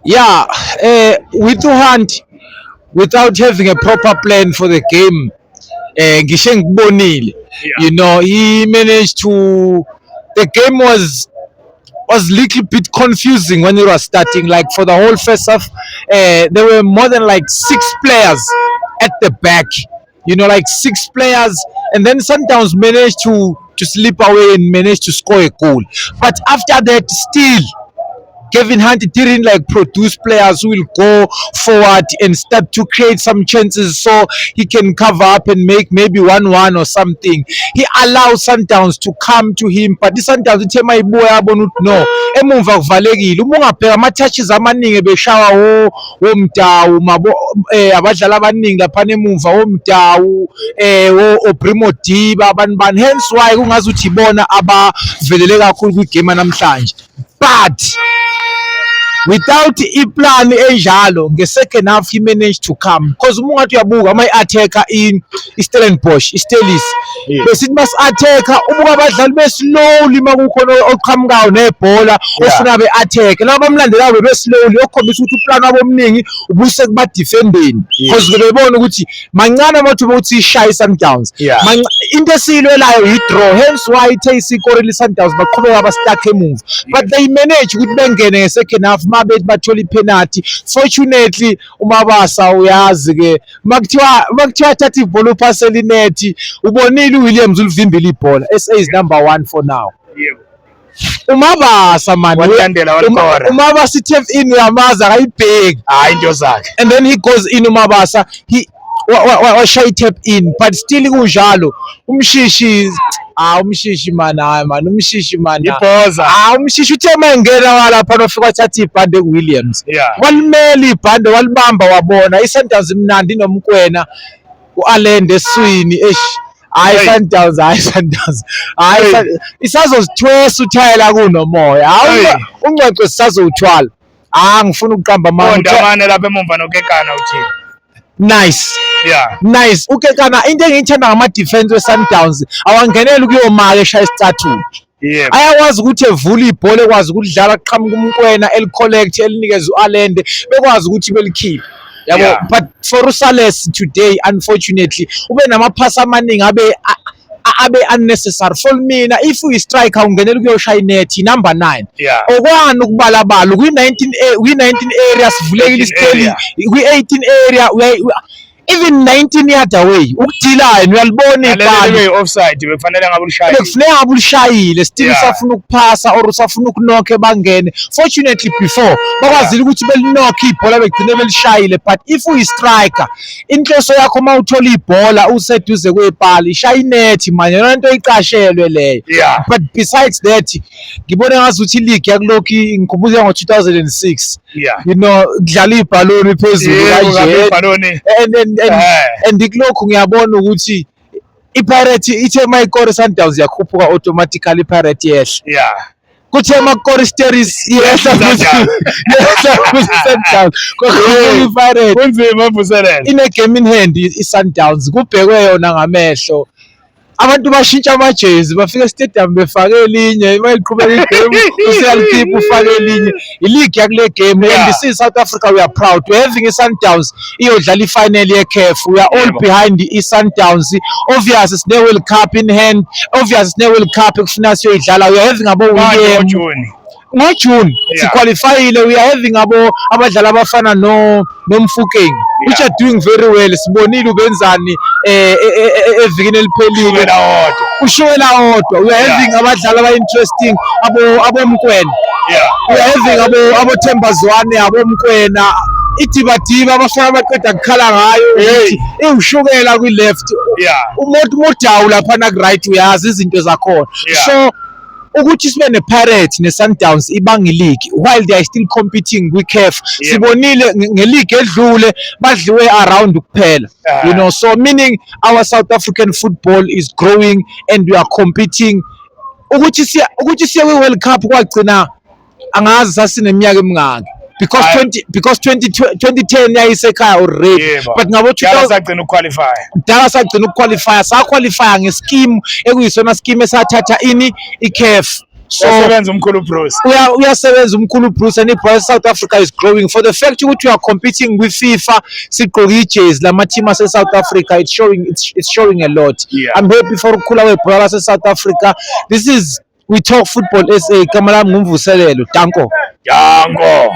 Yeah, with Hunt, without having a proper plan for the game, ngisho ngikubonile, Yeah. you know, he managed to. The game was little bit confusing when it was starting. Like for the whole first half, there were more than like 6 players at the back. You know, like 6 players, and then Sundowns managed to slip away and managed to score a goal. But after that, still Kevin Hunt didn't like produce players who will go forward and start to create some chances so he can cover up and make maybe 1-1 or something. He allows Sundowns to come to him, but Sundowns uthe mayibuya yabona ukuthi no, emuva kuvalekile. Uma ungabheka ama-touches amaningi beshawa woMdawu mabo, abadlali abaningi laphana emuva woMdawu, Obrimo Diba abantu bani, hence why kungazuthi ibona abavelele kakhulu kwigame namhlanje. But without iplan enjalo nge-second half he managed to come, because uma ungathi uyabuka ama-i-attacker i-Stellenbosch, i-Stelis, Yeah. besithi masi-attacker ubuka abadlali beslowly makukhona oqhamukayo nebhola ofuna be-attack, laba bamlandelayo bebeslowly, okukhombisa ukuthi uplan wabo omningi ubuyise kubadefendeni, because bebona ukuthi mancane amathi ukuthi ishaye i-Sundowns. Yeah. Into esiyilwelayo yi-draw, hence why ithe isikorile i-Sundowns baqhubeka bastuck emuva, but they manage ukuthi bengene nge-second half mabethi bathola ipenalty. Fortunately uMabasa uyazi ke makuthiwa thatha ibhola uphasela inethi, ubonile uWilliams ulivimbile ibhola. SA is number 1 for now. Yebo. uMabasa man, Walandela walikora. uMabasa itap in uyamazi akayibheki, Hayi into zakhe. and then he goes in uMabasa, he washaya i-tap in, but still kunjalo umshishi, umshishi man, hayi man, umshishi man, Ibhoza. umshishi uthe mangena walapha nofika wathatha ibhande kuWilliams, Yeah. walimela ibhande walibamba, wabona iSundowns imnandi nomkwena uAlende eswini hayi Hey. Sundowns, hayi Sundowns, hayi Hey. isazozithwesa uthayela kunomoya, hayi Hey. ungcwecwe sisazowuthwala. Ngifuna ukuqamba amanga. Ondamane lapha emumva nokekana uthini. Nice. Yeah. Nice. Ukekana into engiyithanda ngama-defense we-Sundowns awangeneli ukuyomaka eshaya isicathulo. Yebo. Ayakwazi ukuthi evule ibhola, ekwazi ukudlala aqhamuka umkwena elicollect elinikeze uAlende, bekwazi ukuthi belikhiphe. Yabo, Yeah. but for uSales today unfortunately ube namaphasi amaningi abe unnecessary. For mina if uyi-striker ungenela ukuyoshaya inethi number 9. Yeah. Okwani ukubalabala kwi-19 areas vulekile 18 isiteli, area. kwi-18 area even 19 yard away ukudilayo uyalibona ibhande Alele offside bekufanele ngabe ulishaye. bekufuneka ngabe ulishayile still Yeah. usafuna ukuphasa or usafuna ukunokha bangene. Fortunately before bakwazile ukuthi belinokhe ibhola begcine belishayile, but if uyi-striker inhloso yakho uma uthola ibhola useduze kwepala ishaya inethi manje, yona into iqashelwe leyo. Yeah. But besides that ngibone ngazuthi ileague yakulokhu ngikhumbula ngo-2006, Yeah. you know, kudlala ibhaloni phezulu Yebo, kanje, ngabe ibhaloni. and kulokhu ngiyabona ukuthi iPirate ithe mayikore Sundowns yakhuphuka automatically, iPirate yehla. Yeah. Kuthe makore Steris yehla Sundowns. yehla Sundowns kwakhuphuka iPirate. Kunzima mvuselele. Ine-game in hand i-Sundowns, kubhekwe yona ngamehlo. Abantu bashintsha amajezi bafika stadium befake elinye, uma iqhubeka igame usiyalikhipha ufake elinye. Ileague yakule game, Yeah. and this South Africa we are proud to having i-Sundowns iyodlala i-final ye-CAF. We are all Yebo. behind i-Sundowns. Obviously sine World Cup in hand, obviously sine World Cup ekufuna siyoyidlala. We are having abo Manje William ngoJuni. ngoJune Yeah. siqualifyile. We are having abadlali abafana noMfukeng which are doing very well. Sibonile ubenzani evikini eliphelile Ushukela wodwa. ushukela wodwa. We are Yeah. having abadlali aba-interesting abomkwena. Yeah. We are having aboThembazwane, abomkwena, idibadiba abafana abaqeda kukhala ngayo Hey. iwushukela kwi-left. Yeah. Modawu laphana ku-right uyazi izinto zakhona. Yeah. So ukuthi sibe ne-Pirates ne-Sundowns ibanga ileague while they are still competing kwi-CAF. Yeah. Sibonile nge-league edlule badliwe around kuphela, you know, so meaning our South African football is growing and we are competing. Ukuthi siye kwi-World Cup kwagcina angazi sasineminyaka emingaki because Aye. 2010 yayisekhaya already, Yebo. but ngabo Yala sagcina ukuqualify. dala sagcina ukuqualifya, saqualifya ngescheme ekuyisona scheme esathatha ini i-CAF. So Uyasebenza umkhulu Bruce. uyasebenza umkhulu Bruce and ibhola South Africa is growing. For the fact ukuthi we are competing with FIFA, sigqoke ijezi lama team ase South Africa, it's showing a lot. Yeah. I'm happy for ukukhula kwebhola ase South Africa. This is We Talk Football SA. Igama lami nguMvuselelo Danko. Danko.